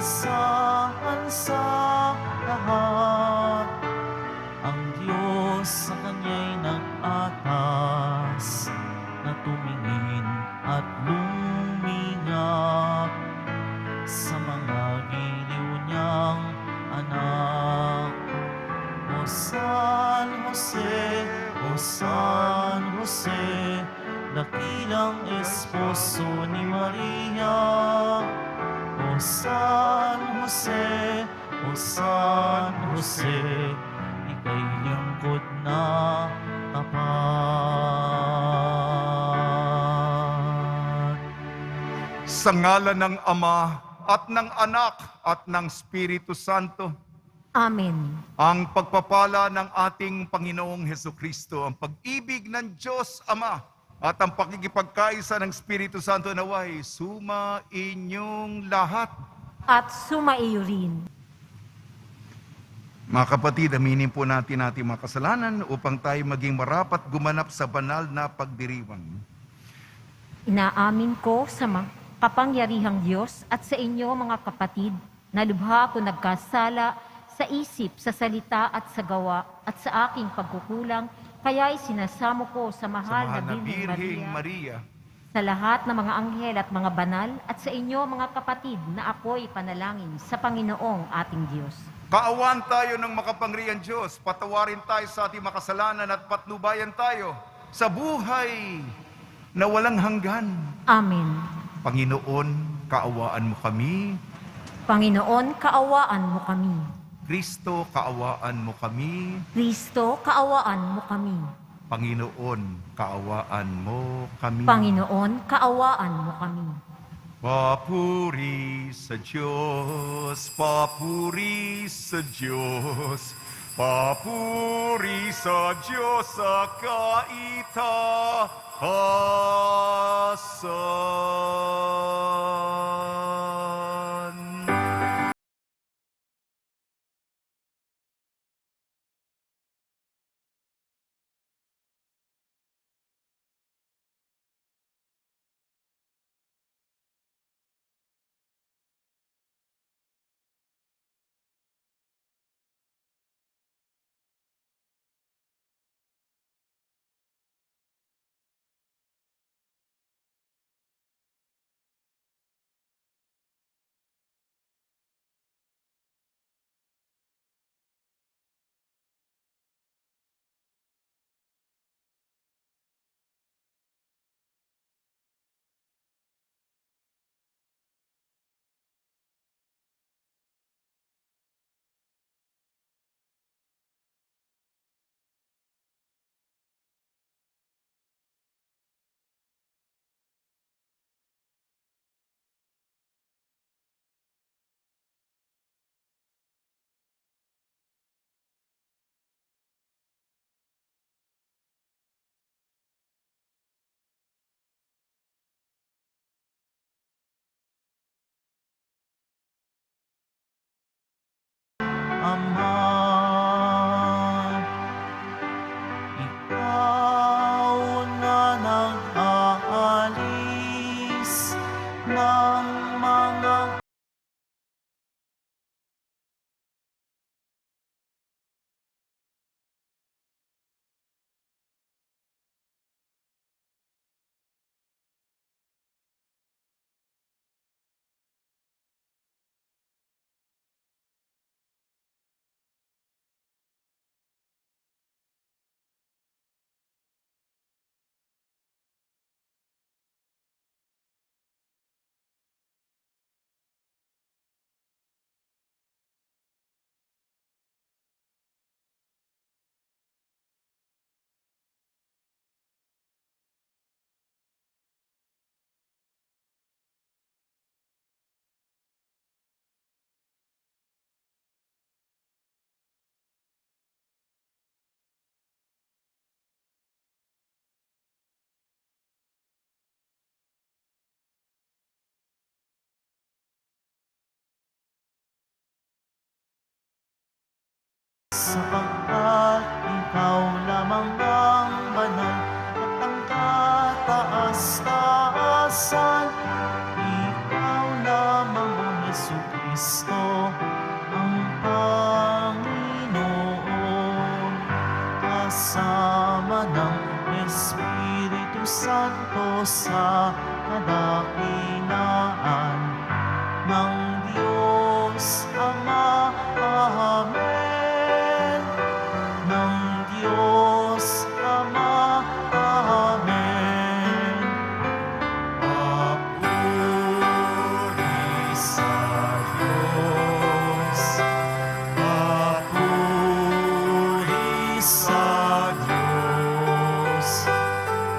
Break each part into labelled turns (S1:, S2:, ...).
S1: inaasahan sa lahat. Ang Diyos sa Kanya'y nag-atas na tumingin at lumingap sa mga giliw niyang anak. O San Jose, O San Jose, dakilang esposo ni Maria. O San Jose, O San Jose, ika'y lingkod na tapat.
S2: Sa ngalan ng Ama at ng Anak at ng Espiritu Santo.
S3: Amen.
S2: Ang pagpapala ng ating Panginoong Hesukristo, ang pag-ibig ng Diyos Ama, at ang pakikipagkaisa ng Espiritu Santo naway suma inyong lahat.
S3: At sumaiyo rin.
S2: Mga kapatid, aminin po natin ating mga kasalanan upang tayo maging marapat gumanap sa banal na pagdiriwang.
S3: Inaamin ko sa kapangyarihang Diyos at sa inyo mga kapatid na lubha ko nagkasala sa isip, sa salita at sa gawa at sa aking pagkukulang, kaya'y sinasamo ko sa mahal na Birheng Maria, sa lahat ng mga anghel at mga banal, at sa inyo mga kapatid na ako'y panalangin sa Panginoong ating Diyos.
S2: Kaawaan tayo ng makapangyarihang Diyos, patawarin tayo sa ating makasalanan at patnubayan tayo sa buhay na walang hanggan.
S3: Amen.
S2: Panginoon, kaawaan mo kami.
S3: Panginoon, kaawaan mo kami.
S2: Kristo, kaawaan mo kami.
S3: Kristo, kaawaan mo kami.
S2: Panginoon, kaawaan mo kami.
S3: Panginoon, kaawaan mo kami.
S2: Papuri sa Diyos, papuri sa Diyos, papuri sa Diyos sa kaitaasan.
S1: Ama, ikaw na nag-aalis ng mga sapagkat ikaw lamang ang banal at ang kataas-taasan. Ikaw lamang ang Jesucristo. Kristo ang Panginoon, kasama ng Espiritu Santo sa kadakilaan ng Diyos Ama. Amen. Ng Diyos Ama. Amen. Papuri sa Diyos. Papuri sa Diyos.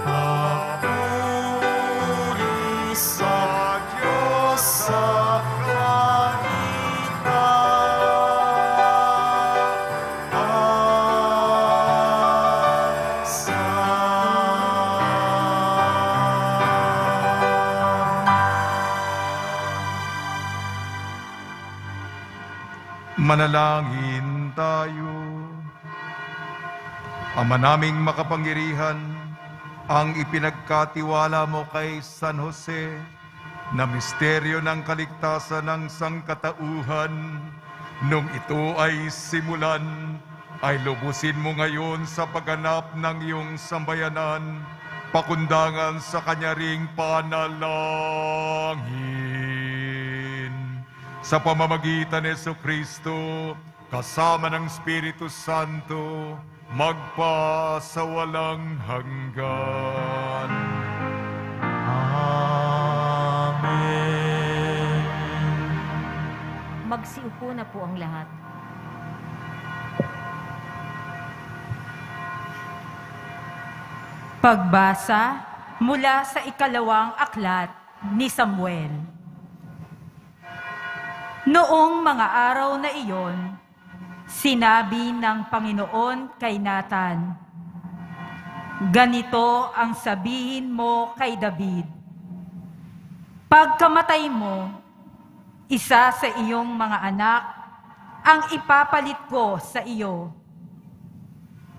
S1: Papuri sa Diyos sa
S2: Manalangin tayo. Ama naming makapangyarihan, ang ipinagkatiwala mo kay San Jose na misteryo ng kaligtasan ng sangkatauhan, nung ito ay simulan, ay lubusin mo ngayon sa pagganap ng iyong sambayanan, pakundangan sa kanya ring panalangin. Sa pamamagitan ni Jesucristo, kasama ng Espiritu Santo, magpasawalang hanggan.
S1: Amen.
S3: Magsiupo na po ang lahat.
S4: Pagbasa mula sa ikalawang aklat ni Samuel. Noong mga araw na iyon, sinabi ng Panginoon kay Nathan, "Ganito ang sabihin mo kay David, pagkamatay mo, isa sa iyong mga anak ang ipapalit ko sa iyo.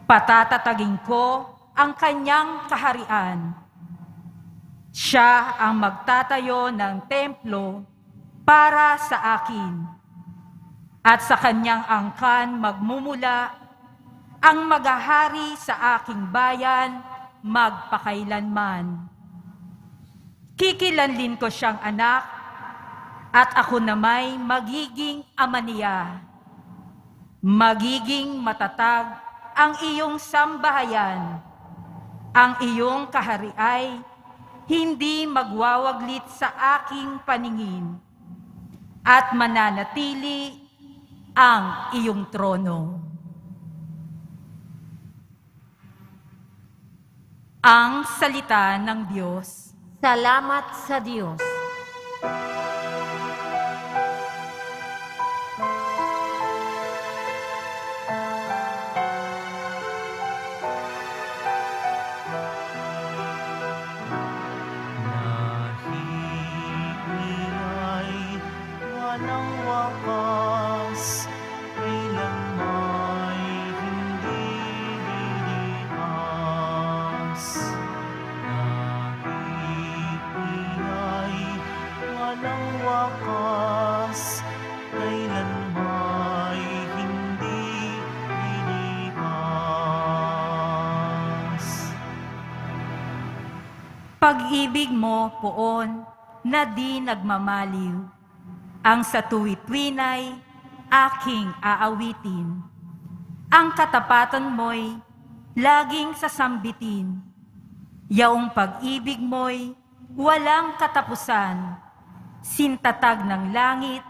S4: Patatatagin ko ang kanyang kaharian. Siya ang magtatayo ng templo para sa akin, at sa kanyang angkan magmumula ang maghahari sa aking bayan magpakailanman. Kikilanlin ko siyang anak, at ako namay magiging ama niya. Magiging matatag ang iyong sambahayan. Ang iyong kahari ay hindi magwawaglit sa aking paningin, at mananatili ang iyong trono." Ang salita ng Diyos.
S3: Salamat sa Diyos.
S1: Nahihiyay walang wakas, kailanmay hindi lilipas. Nahihiyay walang wakas, kailanmay hindi lilipas.
S4: Pag-ibig mo, poon, na di nagmamaliw, ang sa tuwit-winay aking aawitin. Ang katapatan mo'y laging sasambitin. Yaong pag-ibig mo'y walang katapusan. Sintatag ng langit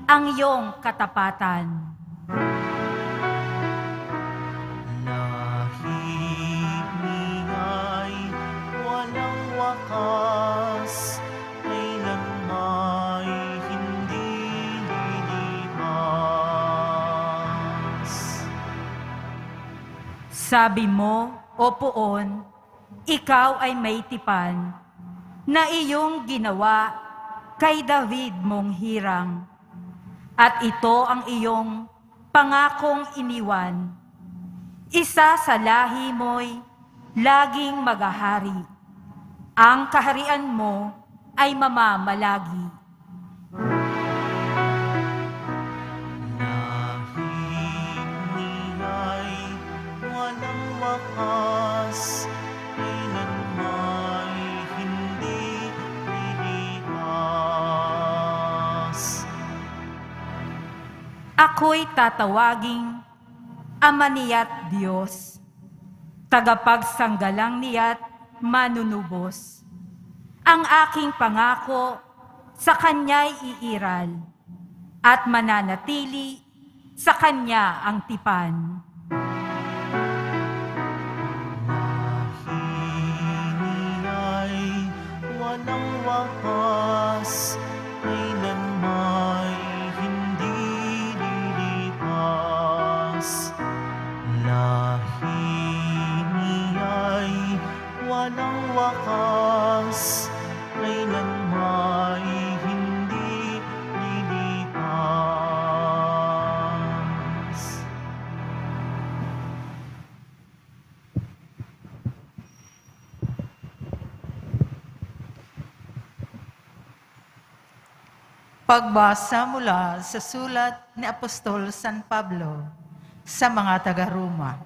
S4: ang iyong katapatan.
S1: Nahihingay walang wakas, kailanmay hindi lilipas.
S4: Sabi mo, o poon, ikaw ay may tipan na iyong ginawa kay David mong hirang. At ito ang iyong pangakong iniwan. Isa sa lahi mo'y laging maghahari. Ang kaharian mo ay mamamalagi. Ako'y tatawaging Ama niya't Diyos, tagapagsanggalang niya't manunubos. Ang aking pangako sa Kanya'y iiral at mananatili sa Kanya ang tipan.
S1: Hiniya'y walang wakas, kailanmay hindi lilipas. Lahi niya'y walang wakas, kailanmay hindi lilipas.
S5: Pagbasa mula sa sulat ni Apostol San Pablo sa mga taga-Roma.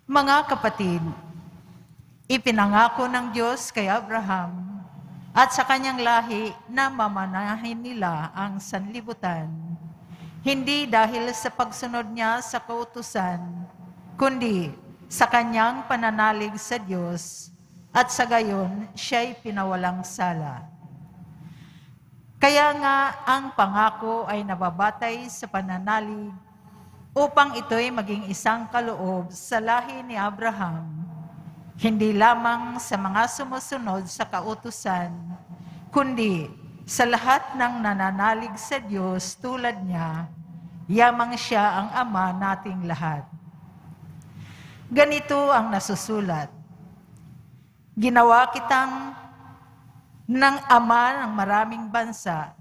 S5: Mga kapatid, ipinangako ng Diyos kay Abraham at sa kanyang lahi na mamanahin nila ang sanlibutan, hindi dahil sa pagsunod niya sa kautusan, kundi sa kanyang pananalig sa Diyos at sa gayon siya'y pinawalang sala. Kaya nga ang pangako ay nababatay sa pananalig upang ito'y maging isang kaloob sa lahi ni Abraham, hindi lamang sa mga sumusunod sa kautusan, kundi sa lahat ng nananalig sa Diyos tulad niya, yamang siya ang Ama nating lahat. Ganito ang nasusulat, ginawa kitang ng Ama ng maraming bansa.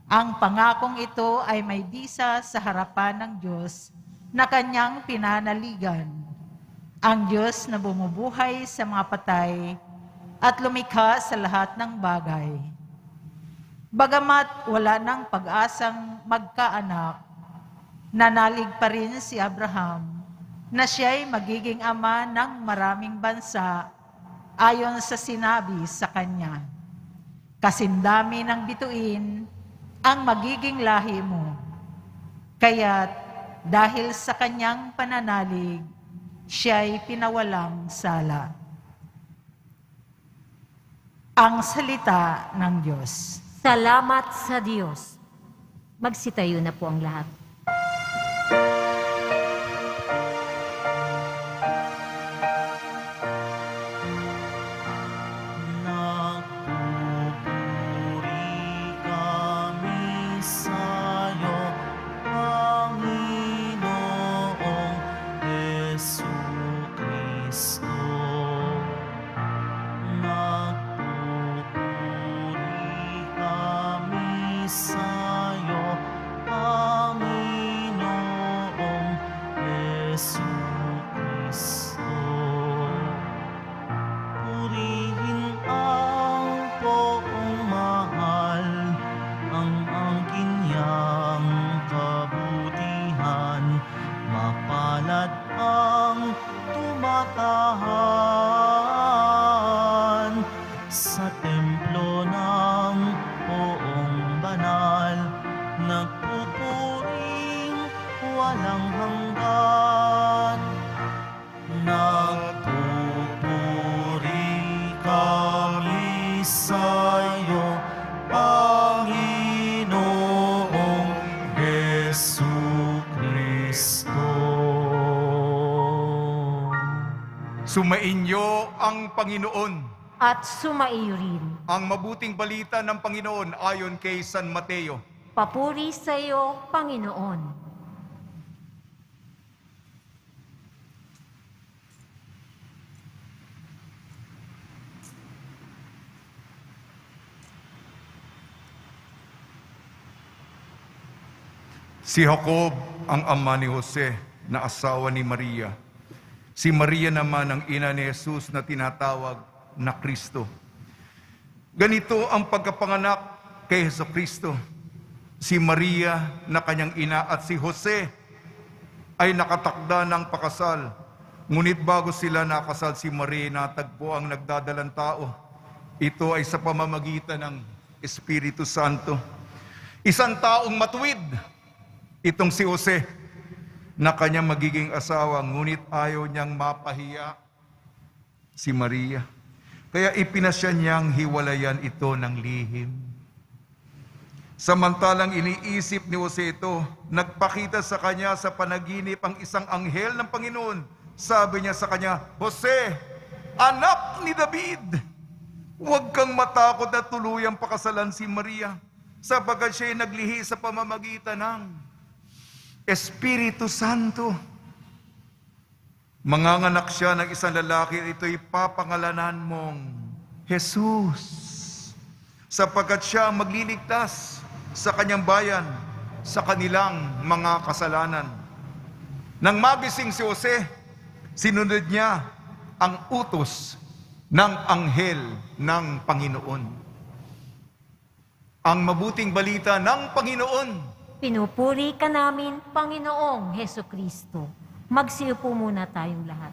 S5: Ang pangakong ito ay may bisa sa harapan ng Diyos na kanyang pinanaligan. Ang Diyos na bumubuhay sa mga patay at lumikha sa lahat ng bagay. Bagamat wala ng pag-asang magkaanak, nanalig pa rin si Abraham na siya'y magiging ama ng maraming bansa ayon sa sinabi sa kanya. Kasindami ng bituin ang magiging lahi mo. Kaya't dahil sa kanyang pananalig, siya'y pinawalang sala. Ang salita ng Diyos.
S3: Salamat sa Diyos. Magsitayo na po ang lahat.
S1: Nagpupuri kami sa'yo, Panginoong Jesucristo. Nagpupuri kami sa'yo, Panginoong Jesucristo. Purihin ang poong mahal, ang angkinyang kabutihan, mapalad ang tumatahan sa templo ng poong banal, nagpupuring walang hanggan. Nagpupuri kami sa'yo, Panginoong Jesucristo.
S2: Sumainyo ang Panginoon.
S3: At sumaiyo rin.
S2: Ang mabuting balita ng Panginoon ayon kay San Mateo.
S3: Papuri sa iyo, Panginoon.
S2: Si Jacob ang ama ni Jose na asawa ni Maria. Si Maria naman ang ina ni Jesus na tinatawag na Kristo. Ganito ang pagkapanganak kay Jesucristo. Si Maria na kanyang ina at si Jose ay nakatakda ng pakasal. Ngunit bago sila nakasal, si Maria natagpo ang nagdadalang tao. Ito ay sa pamamagitan ng Espiritu Santo. Isang taong matuwid Itong si Jose na kanyang magiging asawa, ngunit ayaw niyang mapahiya si Maria. Kaya ipinasya niyang hiwalayan ito ng lihim. Samantalang iniisip ni Jose ito, nagpakita sa kanya sa panaginip ang isang anghel ng Panginoon. Sabi niya sa kanya, Jose, anak ni David, huwag kang matakot na tuluyang pakasalan si Maria, sapagkat siya'y naglihi sa pamamagitan ng Espiritu Santo. Manganganak siya ng isang lalaki, ito'y papangalanan mong Jesus, sapagkat siya ang magliligtas sa kanyang bayan sa kanilang mga kasalanan. Nang magising si Jose, sinunod niya ang utos ng anghel ng Panginoon. Ang mabuting balita ng Panginoon.
S3: Pinupuri ka namin, Panginoong Heso Kristo. Magsiupo muna tayong lahat.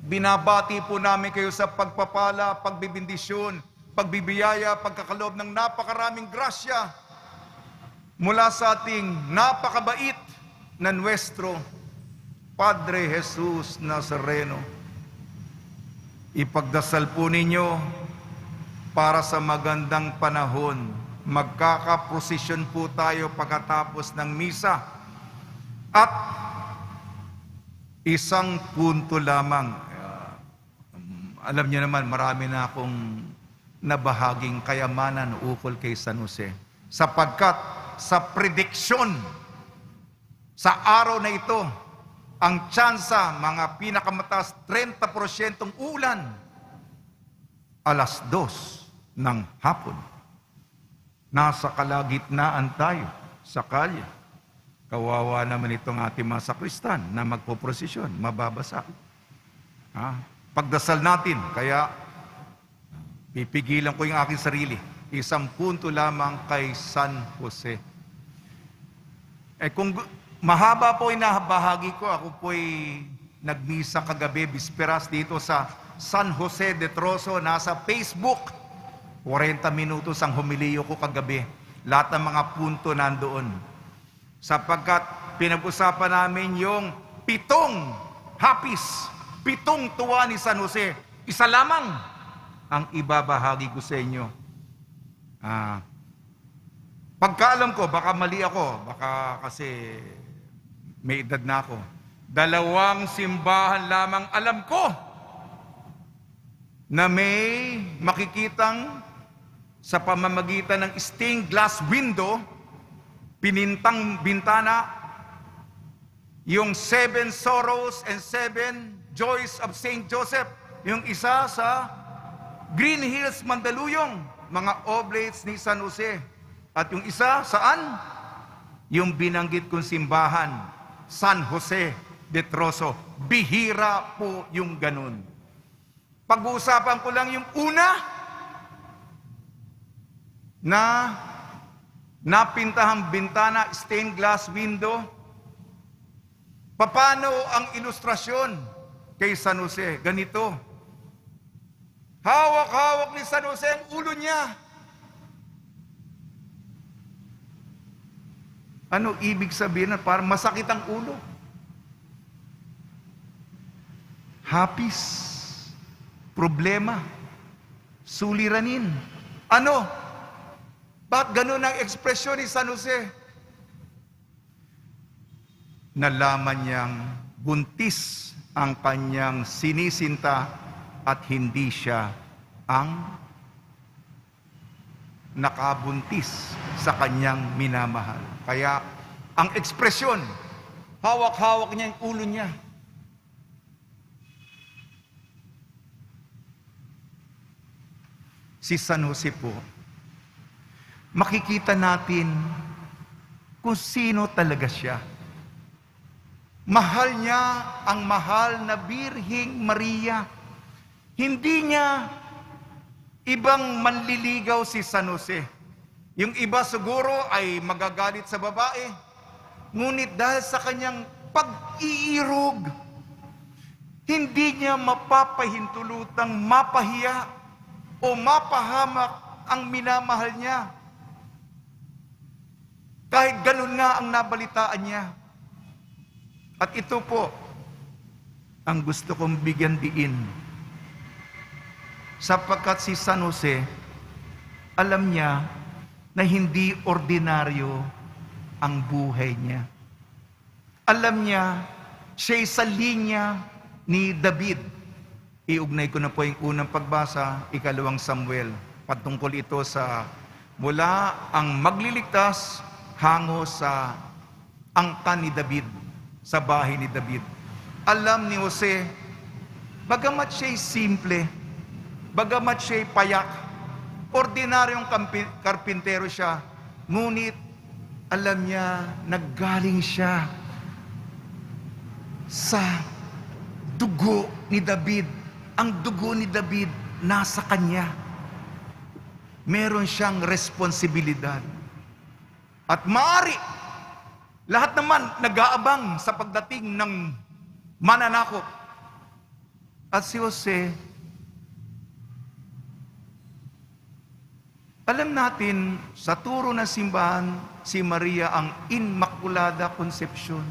S2: Binabati po namin kayo sa pagpapala, pagbibindisyon, pagbibiyaya, pagkakalob ng napakaraming grasya mula sa ating napakabait na nuestro Padre Jesus Nazareno. Ipagdasal po ninyo para sa magandang panahon. Magkakaprosesyon po tayo pagkatapos ng misa. At isang punto lamang. Alam niyo naman, marami na akong nabahaging kayamanan ukol kay San Jose. Sapagkat sa prediksyon, sa araw na ito, ang tsansa, mga pinakamataas, 30% ulan, alas 2 ng hapon. Nasa kalagitnaan tayo sa kalye. Kawawa naman itong ating mga sakristan na magpoprosesyon, mababasa. Pagdasal natin, kaya pipigilan ko yung aking sarili. Isang punto lamang kay San Jose. Kung mahaba po inabahagi ko, ako po'y nagmisa kagabi, bisperas dito sa San Jose de Troso, nasa Facebook. 40 minutos ang humiliyo ko kagabi. Lahat ng mga punto nandoon. Sapagkat pinag-usapan namin yung 7 hapis, 7 tuwa ni San Jose. Isa lamang ang ibabahagi ko sa inyo. Pagkaalam ko, baka mali ako, baka kasi may edad na ako. 2 simbahan lamang alam ko na may makikitang sa pamamagitan ng stained glass window, pinintang bintana, yung 7 sorrows and 7 joys of Saint Joseph. Yung isa sa Green Hills, Mandaluyong, mga oblates ni San Jose. At yung isa, saan? Yung binanggit kong simbahan, San Jose de Troso. Bihira po yung ganun. Pag-uusapan ko lang yung una, na napintahang bintana, stained glass window. Paano ang ilustrasyon kay San Jose? Ganito. Hawak-hawak ni San Jose ang ulo niya. Ano ibig sabihin? Parang masakit ang ulo. Hapis. Problema. Suliranin. Ano? Bakit ganun ang ekspresyon ni San Jose? Nalaman niyang buntis ang kanyang sinisinta at hindi siya ang nakabuntis sa kanyang minamahal. Kaya ang ekspresyon, hawak-hawak niya yung ulo niya. Si San Jose po, makikita natin kung sino talaga siya. Mahal niya ang mahal na Birheng Maria. Hindi niya ibang manliligaw si San Jose. Yung iba siguro ay magagalit sa babae. Ngunit dahil sa kanyang pag-iirog, hindi niya mapapahintulutang mapahiya o mapahamak ang minamahal niya. Kahit ganun nga ang nabalitaan niya. At ito po, ang gusto kong bigyan diin. Sapagkat si San Jose, alam niya na hindi ordinaryo ang buhay niya. Alam niya, siya'y sa linya ni David. Iugnay ko na po yung unang pagbasa, 2 Samuel. Patungkol ito sa mula ang magliligtas hango sa angkan ni David, sa bahay ni David. Alam ni Jose, bagamat siya'y simple, bagamat siya'y payak, ordinaryong karpintero siya, ngunit alam niya, naggaling siya sa dugo ni David. Ang dugo ni David nasa kanya. Meron siyang responsibilidad. At maaari, lahat naman nag-aabang sa pagdating ng mananakop. At si Jose, alam natin, sa turo ng simbahan, si Maria ang Immaculada Concepcion.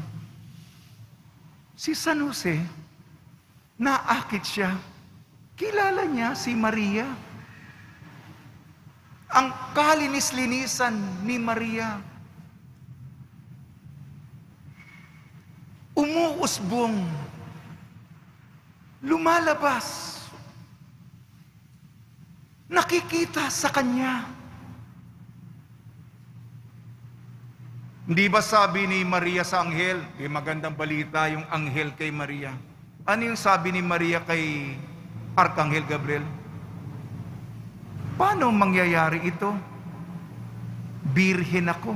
S2: Si San Jose, naakit siya. Kilala niya si Maria. Ang kalinis-linisan ni Maria. Umuusbong. Lumalabas. Nakikita sa kanya. Hindi ba sabi ni Maria sa anghel, magandang balita yung anghel kay Maria. Ano yung sabi ni Maria kay Arkanghel Gabriel? Paano mangyayari ito? Birhen ako.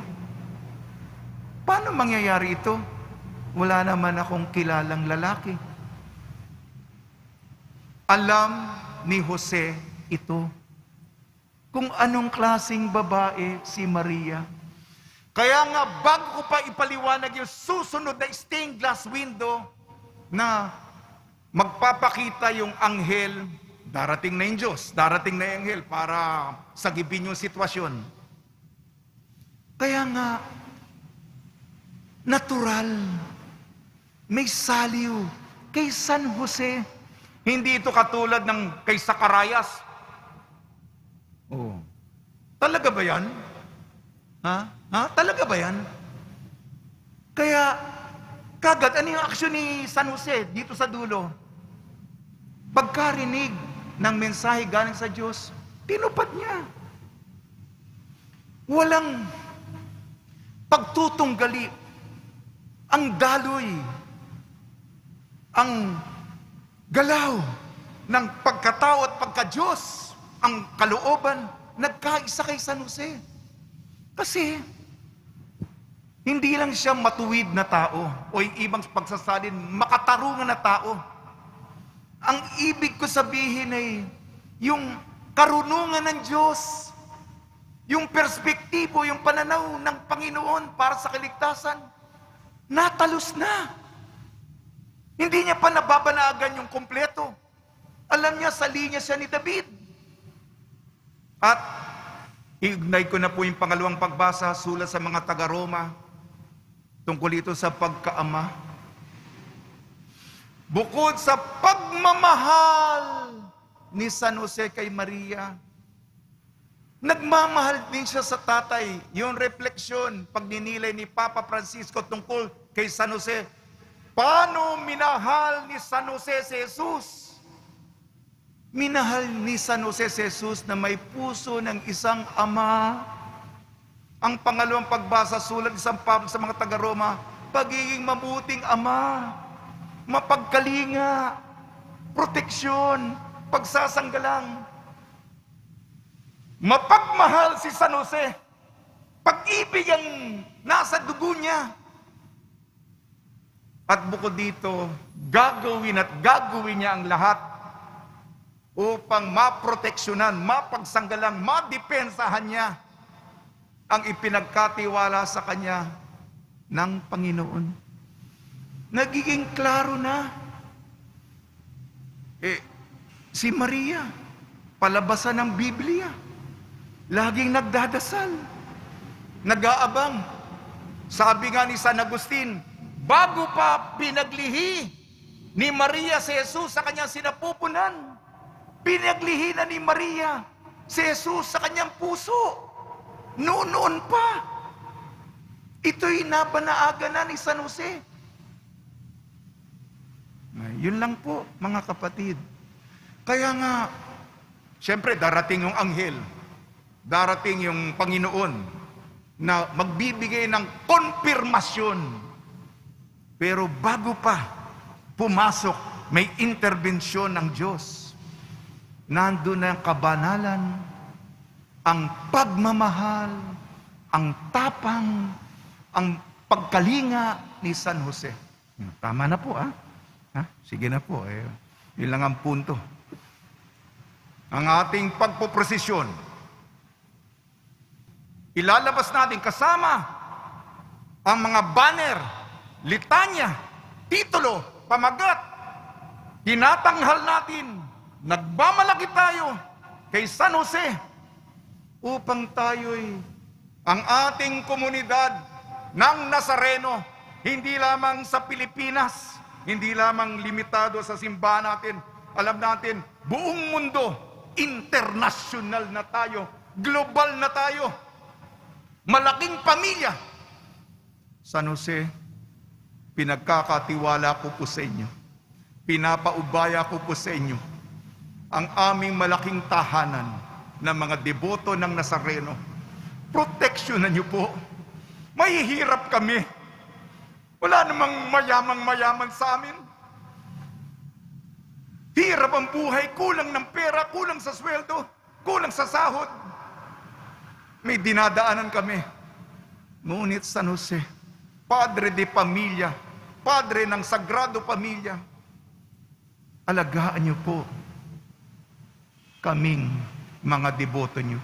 S2: Paano mangyayari ito? Wala naman akong kilalang lalaki. Alam ni Jose ito. Kung anong klaseng babae si Maria. Kaya nga, bago ko pa ipaliwanag yung susunod na stained glass window na magpapakita yung anghel, darating na yung Diyos, darating na yung anghel para sagipin yung sitwasyon. Kaya nga, natural, may saliw kay San Jose. Hindi ito katulad ng kay Zacarias. Oh. Talaga ba yan? Talaga ba yan? Kaya, kagad, ano yung aksyon ni San Jose dito sa dulo? Pagkarinig ng mensahe galing sa Diyos, tinupad niya. Walang pagtutunggali. Ang daloy, ang galaw ng pagkatao at pagka-Diyos, ang kalooban, nagkaisa kay San Jose. Kasi, hindi lang siya matuwid na tao o yung ibang pagsasalin, makatarungan na tao. Ang ibig ko sabihin ay yung karunungan ng Diyos, yung perspektibo, yung pananaw ng Panginoon para sa kaligtasan, natalos na. Hindi niya pa nababanagan yung kompleto. Alam niya, sa linya siya ni David. At ignay ko na po yung pangalawang pagbasa, sulat sa mga taga-Roma, tungkol ito sa pagkaama. Bukod sa pagmamahal ni San Jose kay Maria, nagmamahal din siya sa tatay. Yung refleksyon, pagninilay ni Papa Francisco tungkol kay San Jose, paano minahal ni San Jose si Jesus? Minahal ni San Jose si Jesus na may puso ng isang ama. Ang pangalawang pagbasa, sulat ni San Pablo sa mga taga-Roma, pagiging mabuting ama, mapagkalinga, proteksyon, pagsasanggalang. Mapagmahal si San Jose. Pag-ibig ang nasa dugo niya. At bukod dito, gagawin niya ang lahat upang maproteksyonan, mapagsanggalang, madepensahan niya ang ipinagkatiwala sa kanya ng Panginoon. Nagiging klaro na. Si Maria, palabasan ng Biblia, laging nagdadasal, nag-aabang, Sabi nga ni San Agustin, bago pa pinaglihi ni Maria si Jesus sa kanyang sinapupunan, pinaglihi na ni Maria si Jesus sa kanyang puso. Noon pa. Ito'y napanaaga na ni San Jose. Yun lang po, mga kapatid. Kaya nga, siyempre darating yung anghel, darating yung Panginoon na magbibigay ng konfirmasyon. Pero bago pa pumasok, may interbensyon ng Diyos. Nandun na ang kabanalan, ang pagmamahal, ang tapang, ang pagkalinga ni San Jose. Tama na po, Sige na po. Yun lang ang punto. Ang ating pagpoprosesyon, ilalabas natin kasama ang mga banner, litanya, titulo, pamagat. Tinatanghal natin, nagmamalaki tayo kay San Jose upang tayo'y ang ating komunidad ng Nazareno, hindi lamang sa Pilipinas, hindi lamang limitado sa simbahan natin. Alam natin, buong mundo, international na tayo, global na tayo, malaking pamilya. San Jose, pinagkakatiwala ko po sa inyo, pinapaubaya ko po sa inyo, ang aming malaking tahanan ng mga deboto ng Nazareno. Proteksyonan niyo po. Mahihirap kami. Wala namang mayamang-mayaman sa amin. Hirap ang buhay, kulang ng pera, kulang sa sweldo, kulang sa sahod. May dinadaanan kami. Ngunit San Jose, Padre de Pamilya, Padre ng Sagrado Pamilya, alagaan niyo po kaming mga deboto niyo.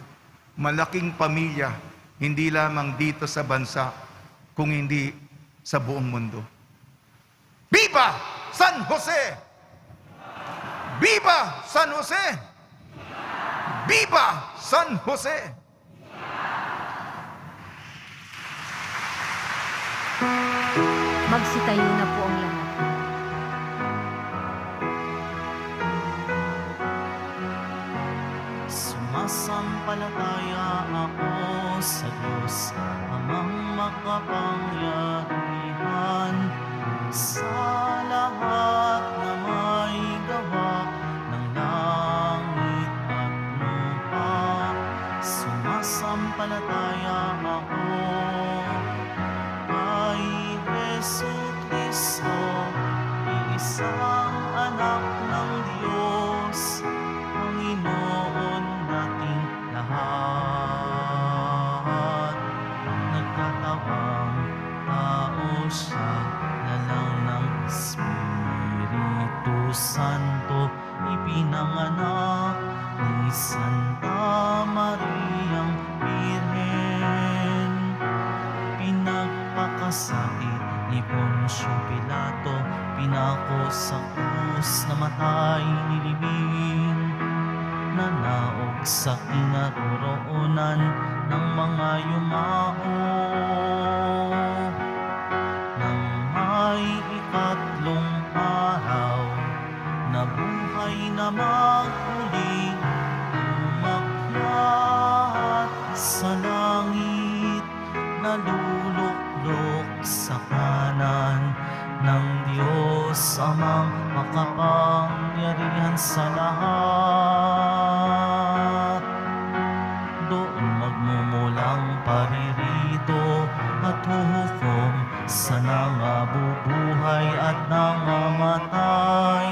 S2: Malaking pamilya, hindi lamang dito sa bansa, kung hindi sa buong mundo. Viva San Jose! Viva San Jose! Viva San Jose!
S3: Magsitayo na po ang lahat.
S1: Sumasampalataya ako sa Diyos, Amang makapangyarihan, sa lahat na may gawa ng langit at lupa. Sumasampalataya ako kay Jesucristo, iisang anak ng Diyos, Panginoon nating lahat. Nagkatawang tao siya, lalang ng Espiritu Santo, ipinanganak ni Santa Mariang Birhen. Pinagpakasakit ni Poncio Pilato, pinako sa krus, namatay, nilibing, nanaog sa kinaroroonan ng mga yumao. Nang may ikatlong araw, nabuhay na maguli, umakyat sa langit, naluluklok sa kanan ng Diyos Amang makapangyarihan sa lahat. Doon magmumulang paririto at huhukom sa nangabubuhay at nangamatay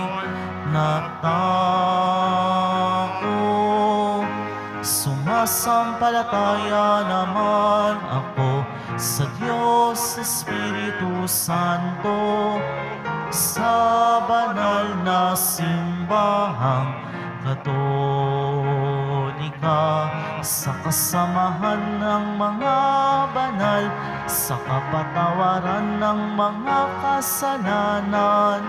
S1: na tao. Sumasampalataya naman ako sa Diyos Espiritu Santo, sa banal na simbahang Katolika, sa kasamahan ng mga banal, sa kapatawaran ng mga kasalanan,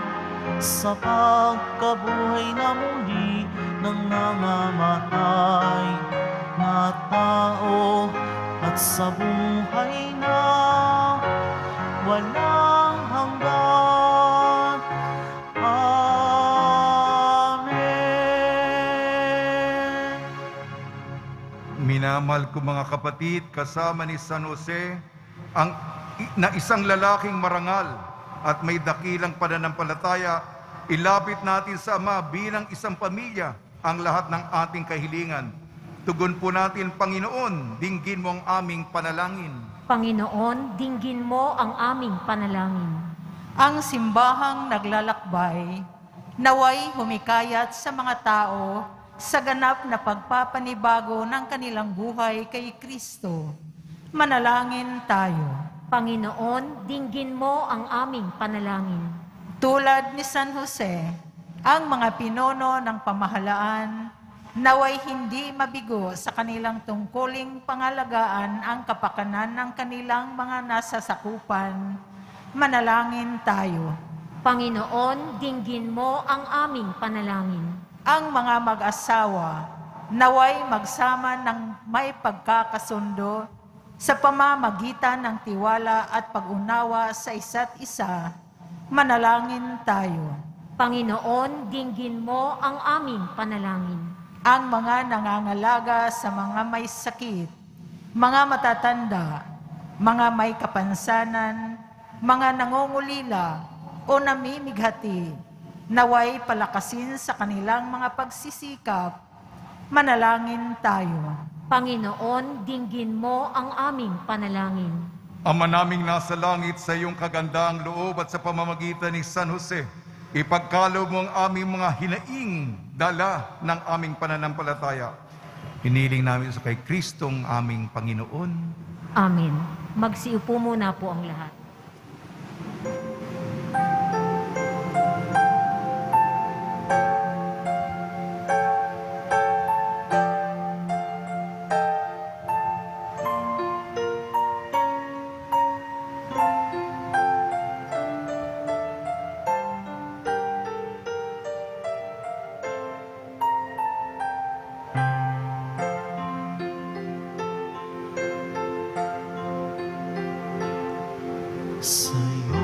S1: sa pagkabuhay na muli ng nangamatay na tao, at sa buhay na walang hanggan. Amen.
S2: Minamahal ko mga kapatid, kasama ni San Jose, na isang lalaking marangal at may dakilang pananampalataya, ilapit natin sa Ama bilang isang pamilya ang lahat ng ating kahilingan. Tugon po natin, Panginoon, dinggin mo ang aming panalangin.
S3: Panginoon, dinggin mo ang aming panalangin.
S5: Ang simbahang naglalakbay, naway humikayat sa mga tao sa ganap na pagpapanibago ng kanilang buhay kay Kristo. Manalangin tayo.
S3: Panginoon, dinggin mo ang aming panalangin.
S5: Tulad ni San Jose, ang mga pinuno ng pamahalaan, naway hindi mabigo sa kanilang tungkuling pangalagaan ang kapakanan ng kanilang mga nasasakupan. Manalangin tayo.
S3: Panginoon, dinggin mo ang aming panalangin.
S5: Ang mga mag-asawa, naway magsama ng may pagkakasundo sa pamamagitan ng tiwala at pag-unawa sa isa't isa. Manalangin tayo.
S3: Panginoon, dinggin mo ang aming panalangin.
S5: Ang mga nangangalaga sa mga may sakit, mga matatanda, mga may kapansanan, mga nangungulila o namimighati, naway palakasin sa kanilang mga pagsisikap. Manalangin tayo.
S3: Panginoon, dinggin mo ang aming panalangin.
S2: Ama naming nasa langit, sa iyong kagandaang loob at sa pamamagitan ni San Jose, ipagkaloob mo ang aming mga hinaing dala ng aming pananampalataya. Hiniling namin sa kay Kristong aming Panginoon.
S3: Amen. Magsiupo muna po ang lahat.
S1: Sa'yo,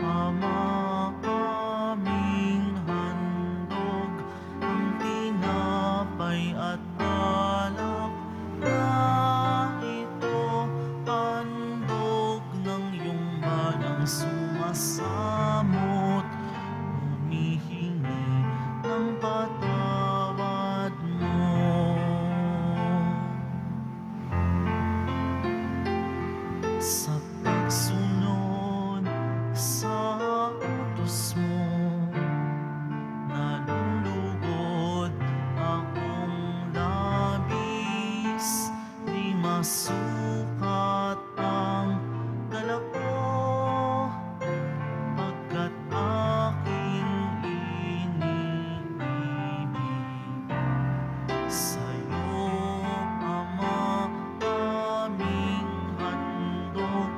S1: Ama, kaming handog ang tinapay at alak na ito, handog ng iyong balang sumasamot, humihingi ng patawad mo. Sa pagsunod sa utos mo, nalulugod akong labis, di masukat ang galak ko, pagkat aking iniibig. Sa'yo, Ama, kaming handog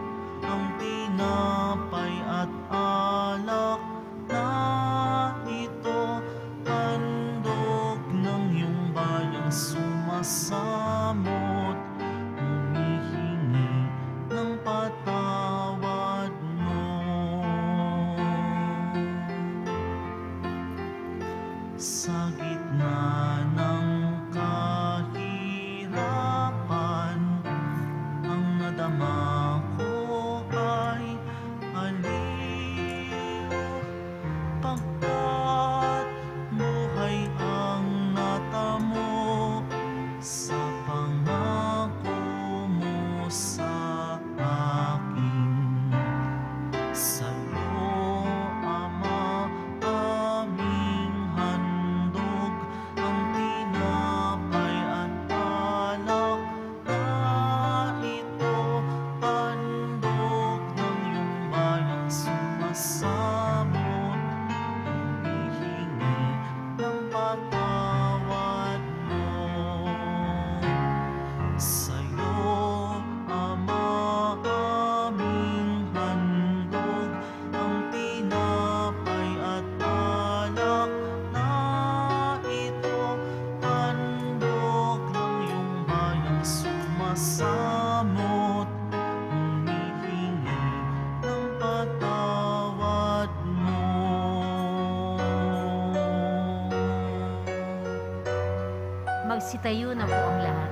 S3: Magsitayo na po ang lahat.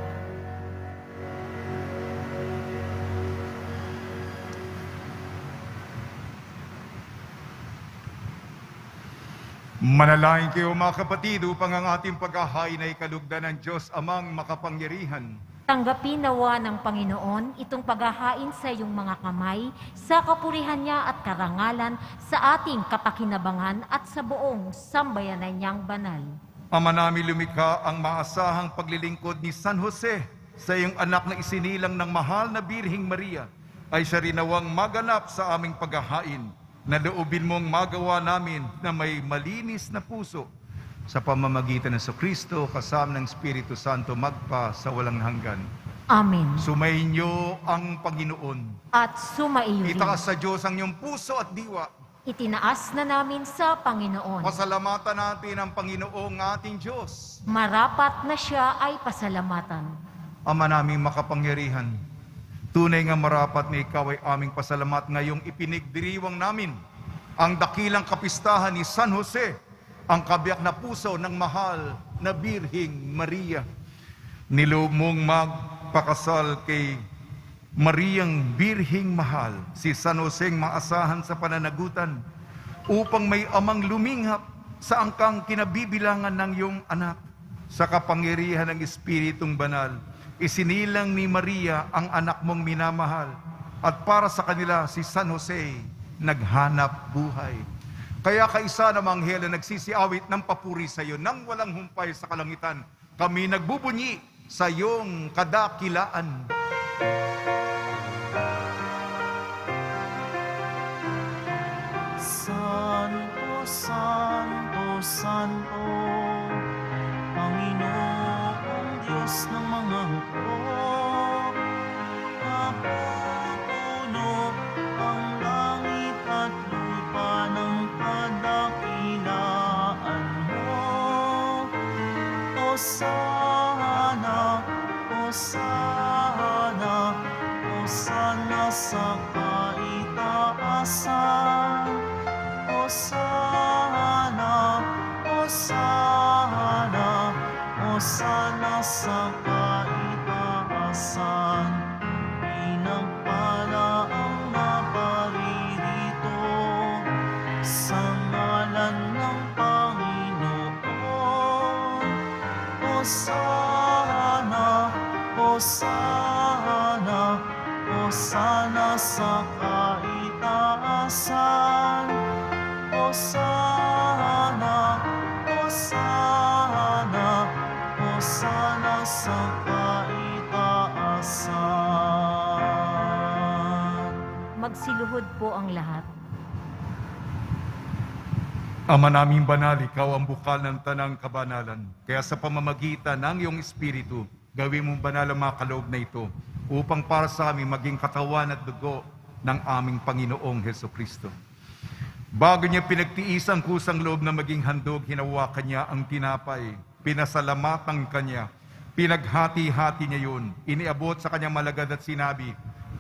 S2: Manalangin kayo mga kapatid upang ang ating paghahain ay kalugdan ng Diyos amang makapangyarihan.
S3: Tanggapin nawa ng Panginoon itong paghahain sa iyong mga kamay sa kapurihan niya at karangalan sa ating kapakinabangan at sa buong sambayanan niyang banal.
S2: Ama namin lumikha ang maasahang paglilingkod ni San Jose sa iyong anak na isinilang ng mahal na Birheng Maria ay siya rin nawang maganap sa aming paghahain. Naloobin mong magawa namin na may malinis na puso sa pamamagitan ng Kristo kasama ng Espiritu Santo magpa sa walang hanggan.
S3: Amen.
S2: Sumayin niyo ang Panginoon.
S3: At sumaiyo rin.
S2: Itaas sa Diyos ang iyong puso at diwa.
S3: Itinaas na namin sa Panginoon.
S2: Pasalamatan natin ang Panginoong ating Diyos.
S3: Marapat na siya ay pasalamatan.
S2: Ama naming makapangyarihan, tunay nga marapat na ikaw ay aming pasalamat ngayong ipinigdiriwang namin ang dakilang kapistahan ni San Jose, ang kabiyak na puso ng mahal na Birheng Maria. Niloob mong magpakasal kay Mariang Birheng Mahal, si San Joseng maasahan sa pananagutan upang may amang luminghap sa angkang kinabibilangan ng iyong anak. Sa kapangyarihan ng Espiritong Banal, isinilang ni Maria ang anak mong minamahal at para sa kanila si San Jose naghanap buhay. Kaya kaisa namang anghel na nagsisiawit ng papuri sa iyo nang walang humpay sa kalangitan, kami nagbubunyi sa iyong kadakilaan.
S1: Santo, Santo, Santo, Panginoong Diyos ng mga hukbo, napupuno ang langit at lupa ng kadakilaan mo. Hosana, Hosana, Hosana sa kaitaasan. Hosana, Hosana, Hosana sa kaitaasan. Pinagpala ang naparirito sa ngalan ng Panginoon. Hosana, Hosana, Hosana sa kaitaasan. Hosana, Hosana, Hosana sa kaitaasan.
S3: Magsiluhod po ang lahat.
S2: Ama naming banal, ikaw ang bukal ng tanang kabanalan. Kaya sa pamamagitan ng iyong Espiritu, gawin mong banal ang mga kaloob na ito upang para sa amin maging katawan at dugo ng aming Panginoong Hesukristo. Bago niya pinagtiis ang kusang loob na maging handog, hinawakan niya ang tinapay, pinasalamatan kanya, pinaghati-hati niya yun, iniabot sa kanyang malagad at sinabi,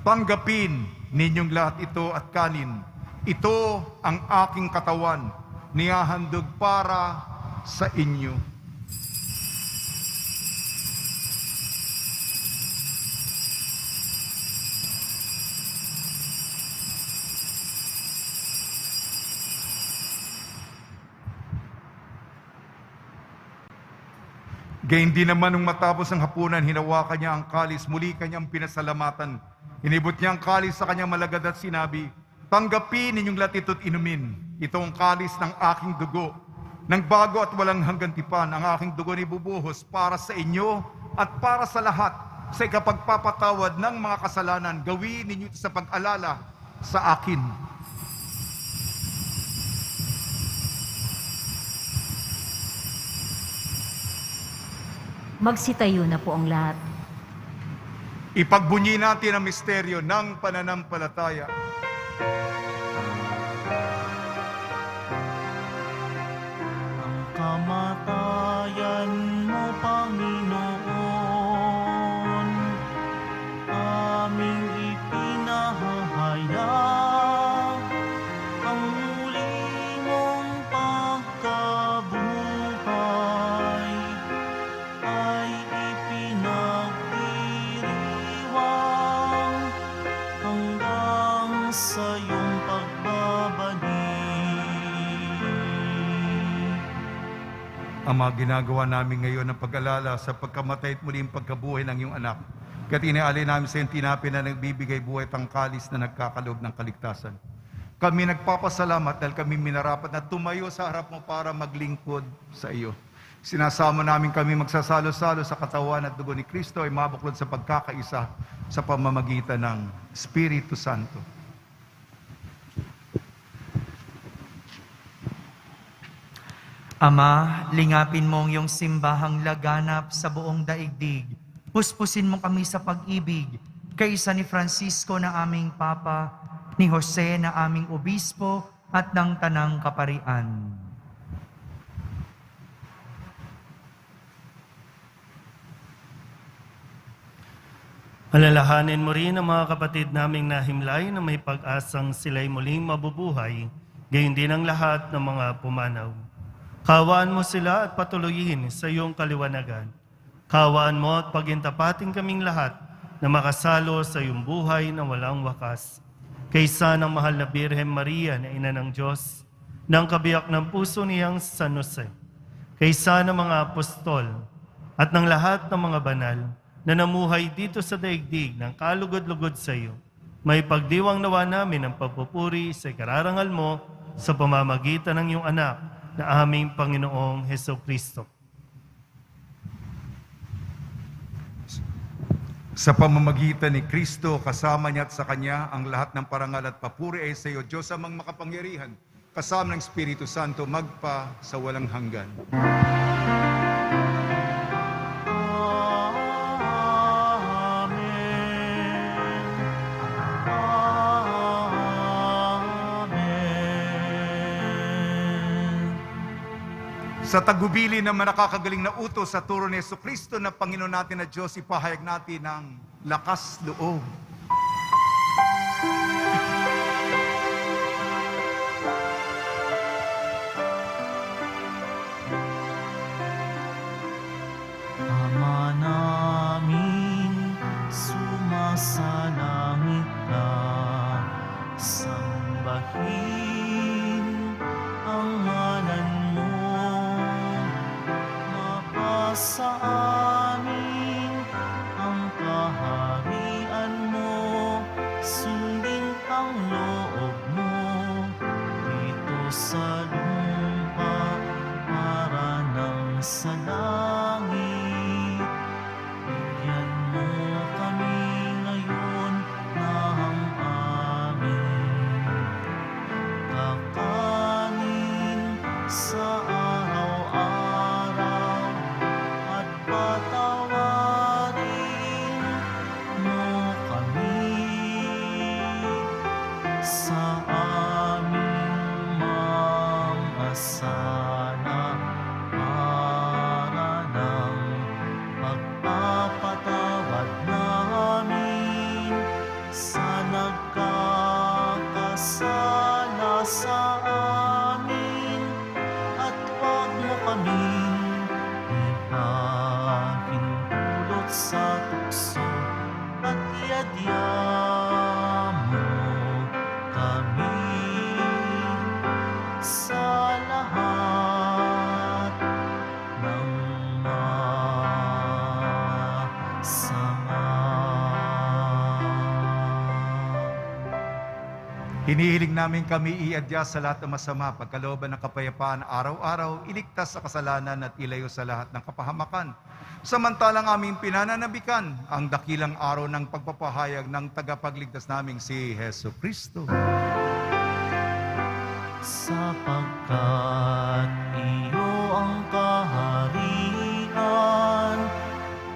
S2: tanggapin ninyong lahat ito at kanin. Ito ang aking katawan, nihahandog para sa inyo. Gayun din naman nung matapos ang hapunan, hinawakan niya ang kalis, muli kanyang pinasalamatan. Inibot niya ang kalis sa kanyang malagad at sinabi, tanggapin ninyong lahat ito't inumin. Ito ang kalis ng aking dugo. Nang bago at walang hanggang tipan, ang aking dugo ni bubuhos para sa inyo at para sa lahat. Sa ikapagpapatawad ng mga kasalanan, gawin ninyo ito sa pag-alala sa akin.
S3: Magsitayo na po ang lahat.
S2: Ipagbunyi natin ang misteryo ng pananampalataya.
S1: Ang kamatayan mo, Panginoon, aming ipinahayag. Ang muli mong pagkabuhay ay sa iyong pagbabalik.
S2: Ama, ginagawa namin ngayon ang pag-alala sa pagkamatay at muling pagkabuhay ng iyong anak. Kaya't iniaalay namin sa iyong tinapay na nagbibigay buhay at ang kalis na nagkakaloob ng kaligtasan. Kami nagpapasalamat dahil kami minarapat na tumayo sa harap mo para maglingkod sa iyo. Sinasama namin kami magsasalo-salo sa katawan at dugo ni Kristo ay mabuklod sa pagkakaisa sa pamamagitan ng Espiritu Santo.
S6: Ama, lingapin mo ang iyong simbahang laganap sa buong daigdig. Puspusin mo kami sa pag-ibig, kaisa ni Francisco na aming Papa, ni Jose na aming Obispo, at ng Tanang Kaparian.
S7: Alalahanin mo rin ang mga kapatid naming nahimlay na may pag-asang sila'y muling mabubuhay, gayon din ang lahat ng mga pumanaw. Kawaan mo sila at patuloyin sa iyong kaliwanagan. Kawaan mo at pagintapatin kaming lahat na makasalo sa iyong buhay na walang wakas. Kaysa ng mahal na Birhen Maria na Ina ng Diyos, ng kabiyak ng puso niyang San Jose, kaysa ng mga apostol at ng lahat ng mga banal na namuhay dito sa daigdig ng kalugod-lugod sa iyo, may pagdiwang nawa namin ang pagpupuri sa ikararangal mo sa pamamagitan ng iyong anak na aming Panginoong Hesukristo.
S2: Sa pamamagitan ni Kristo, kasama niya at sa Kanya, ang lahat ng parangal at papuri ay sa iyo, Diyos amang makapangyarihan, kasama ng Espiritu Santo, magpa sa walang hanggan. Sa tagubili ng nakakagaling na utos sa turo ni Jesucristo na Panginoon natin na Diyos, ipahayag natin ng lakas loob.
S1: Ama namin, sumasalangit ka, sambahin ang ngalan mo. Sa amin ang kaharian mo, sundin ang loob mo dito sa lupa para nang sa langit. Bigyan mo kami ngayon ng aming kakanin sa
S2: Hinihiling namin kami iadya sa lahat ng masama, pagkalooban ng kapayapaan, araw-araw, iligtas sa kasalanan at ilayo sa lahat ng kapahamakan. Samantalang aming pinananabikan ang dakilang araw ng pagpapahayag ng tagapagligtas naming si Jesucristo.
S1: Sapagkat iyo ang kaharian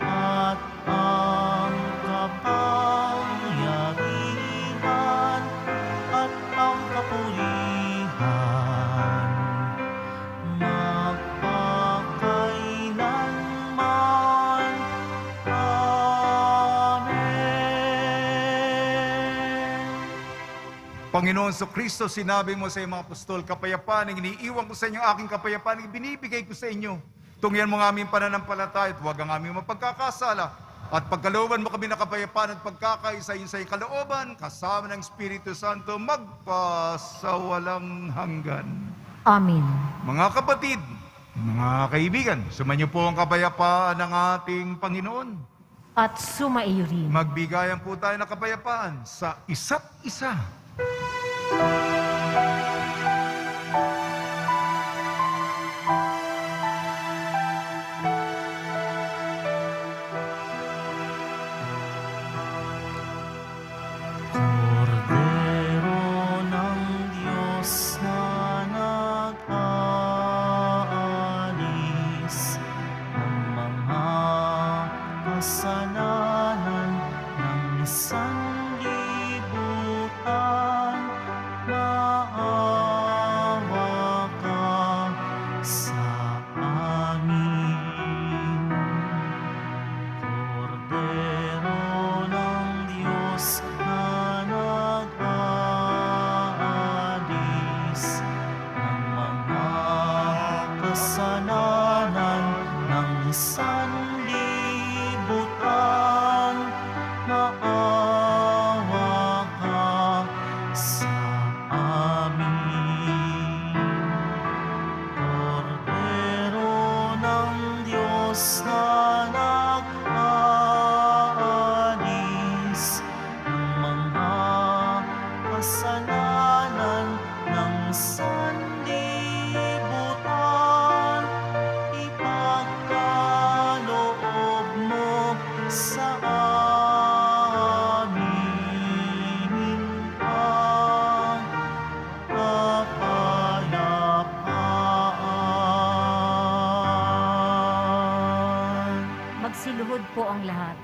S1: at ang kapangyarihan at ang kapurihan magpakailanman. Amen.
S2: Panginoon Jesucristo, sinabi mo sa iyong mga apostol, kapayapaan ang iniiwan ko sa inyo, aking kapayapaan ang binibigay ko sa inyo. Tungyan mo ang aming pananampalataya at huwag ang aming mapagkakasala. At pagkalooban mo kami ng kapayapaan at pagkakaisa sa iyong kalooban, kasama ng Espiritu Santo, magpasawalang hanggan.
S3: Amen.
S2: Mga kapatid, mga kaibigan, sumainyo po ang kapayapaan ng ating Panginoon.
S3: At sumaiyo rin.
S2: Magbigayan po tayo ng kapayapaan sa isa't isa.
S1: Kordero ng Diyos na nag-aalis ng mga kasalanan ng sanlibutan, maawa ka sa amin. Kordero ng Diyos na nag-aalis ng mga kasalanan ng sanlibutan, maawa ka sa amin. Kordero ng Diyos na nag-aalis ng mga kasalanan ng sanlibutan, ipagkaloob mo sa amin ang kapayapaan.
S3: Magsiluhod po ang lahat.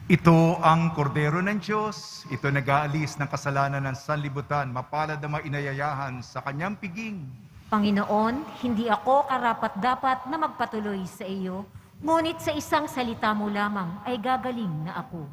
S2: Ito ang kordero ng Diyos. Ito nag-aalis ng kasalanan ng sanlibutan. Mapalad ang mga inayayahan sa kanyang piging.
S3: Panginoon, hindi ako karapat-dapat na magpatuloy sa iyo, ngunit sa isang salita mo lamang ay gagaling na ako.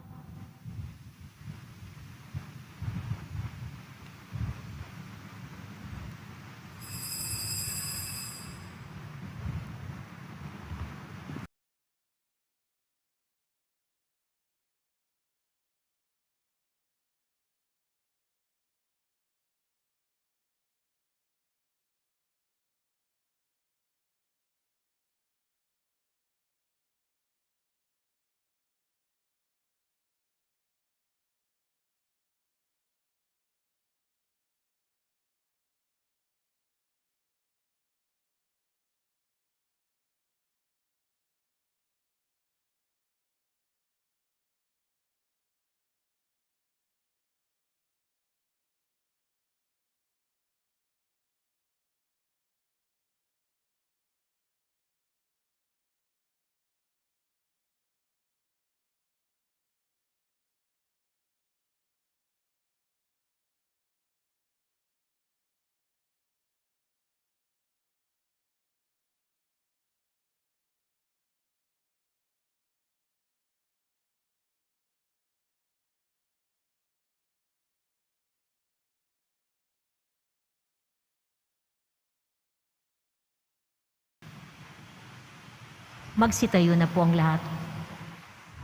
S3: Magsitayo na po ang lahat.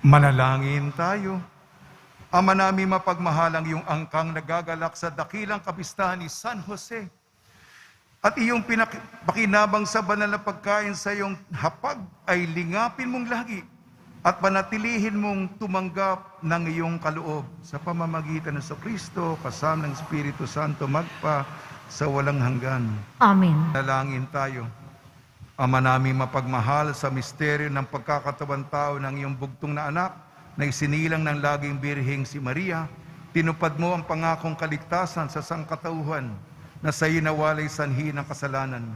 S2: Manalangin tayo. Ama namin mapagmahalang iyong angkang nagagalak sa dakilang kapistahan ni San Jose at iyong pakinabang sa banal na pagkain sa iyong hapag ay lingapin mong lagi at panatilihin mong tumanggap ng iyong kaloob sa pamamagitan ng Kristo kasama ng Espiritu Santo magpa sa walang hanggan.
S3: Amen.
S2: Nalangin tayo. Ama namin mapagmahal sa misteryo ng pagkakatawan tao ng iyong bugtong na anak na isinilang ng laging birheng si Maria, tinupad mo ang pangakong kaligtasan sa sangkatauhan na sa iyo nawalay sanhi ng kasalanan.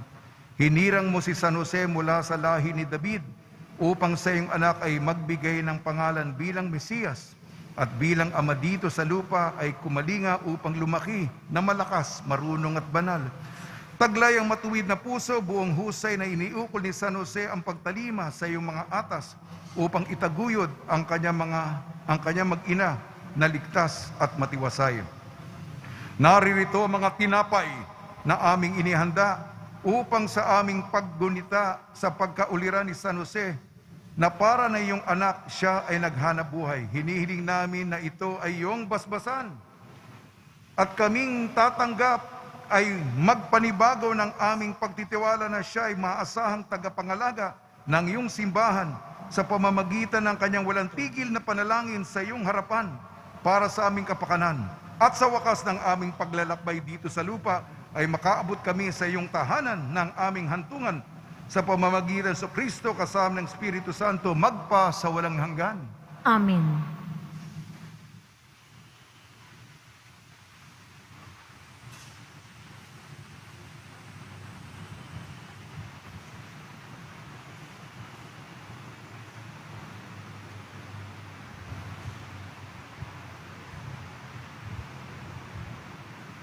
S2: Hinirang mo si San Jose mula sa lahi ni David upang sa iyong anak ay magbigay ng pangalan bilang Mesiyas at bilang ama dito sa lupa ay kumalinga upang lumaki na malakas, marunong at banal. Taglay ang matuwid na puso, buong husay na iniukol ni San Jose ang pagtalima sa iyong mga atas upang itaguyod ang kanyang mag-ina na ligtas at matiwasay. Naririto ang mga tinapay na aming inihanda upang sa aming paggunita sa pagkauliran ni San Jose na para na iyong anak siya ay naghanap buhay. Hinihiling namin na ito ay iyong basbasan. At kaming tatanggap ay magpanibago ng aming pagtitiwala na siya ay maasahang tagapangalaga ng iyong simbahan sa pamamagitan ng kanyang walang tigil na panalangin sa iyong harapan para sa aming kapakanan. At sa wakas ng aming paglalakbay dito sa lupa ay makaabot kami sa iyong tahanan ng aming hantungan sa pamamagitan sa Kristo kasama ng Espiritu Santo magpa sa walang hanggan.
S3: Amen.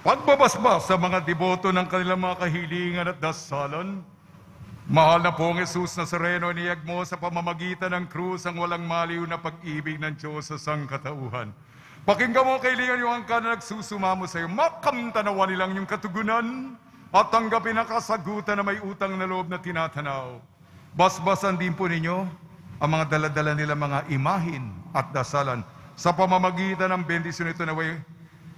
S2: Pagbabasbas sa mga deboto ng kanilang mga kahilingan at dasalan, mahal na pong Jesus Nazareno, iniyag mo sa pamamagitan ng krus ang walang maliw na pag-ibig ng Diyos sa sangkatauhan. Pakinggan mo kahilingan yung angka na nagsusumamo sa iyo, makamtanawan nilang yung katugunan at tanggapin ang kasagutan na may utang na loob na tinatanaw. Basbasan din po ninyo ang mga daladala nila mga imahin at dasalan sa pamamagitan ng bendisyon ito na way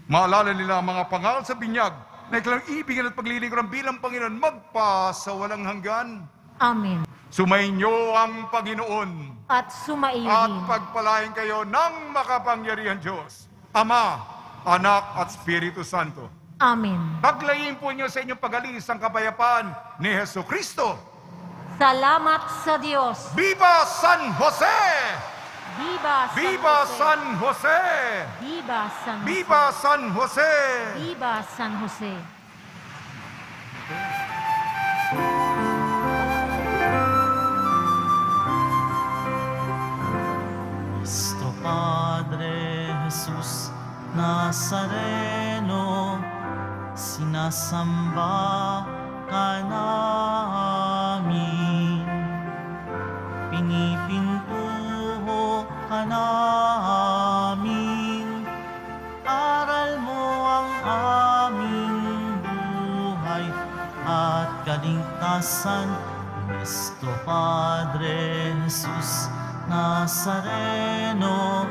S2: maalala nila ang mga pangaral sa binyag na ikilang ibigin at paglilingkuran bilang Panginoon magpa sa walang hanggan.
S3: Amen.
S2: Sumainyo ang Panginoon
S3: At sumaiyo
S2: at
S3: din.
S2: pagpalain kayo ng makapangyarihan Diyos, Ama, Anak at Espiritu Santo.
S3: Amen.
S2: Paglayin po niyo sa inyong pag-alis ang kapayapaan ni Heso Kristo.
S3: Salamat sa Diyos.
S2: Viva San Jose!
S3: Viva San
S2: Viva
S3: Jose.
S2: San Jose!
S3: Viva San Jose.
S2: Viva San Jose!
S3: Viva San Jose.
S1: Nuestro Padre Jesus Nazareno, sinasamba ka namin, pinipintuho ka namin, aral mo ang aming buhay at kaligtasan. Nuestro Padre Jesus Nazareno,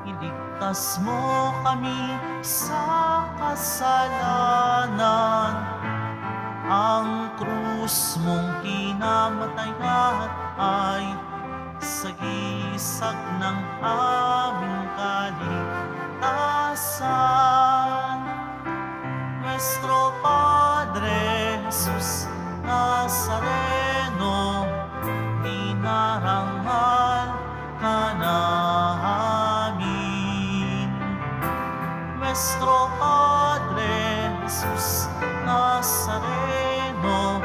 S1: iligtas mo kami sa kasalanan. Ang krus mong kinamatayan ay sagisag ng aming kaligtasan. Nuestro Padre Jesus Nazareno, dinarangal ka namin. Nuestro Padre Jesus Nazareno,